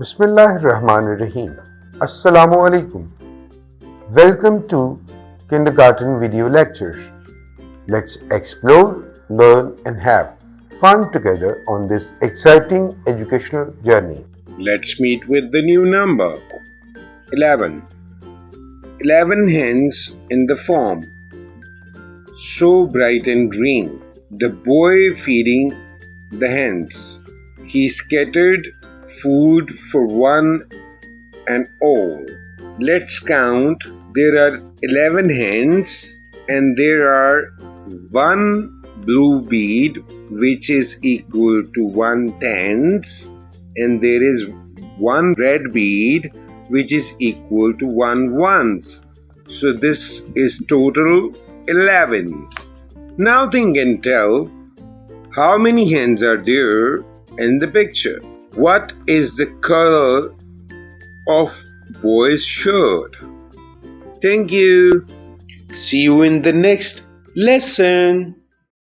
Bismillahirrahmanirrahim. Assalamu alaikum. Welcome to Kindergarten Video Lectures. Let's explore, learn, and have fun together on this exciting educational journey. Let's meet with the new number 11. 11 hens in the farm, so bright and green. The boy feeding the hens. He scattered food for one and all. Let's count. There are 11 hens and there are one blue bead which is equal to 1/10, and there is one red bead which is equal to 1/1. So this is total 11. Now think and tell, how many hens are there in the picture? What is the color of boy's shirt? Thank you. See you in the next lesson.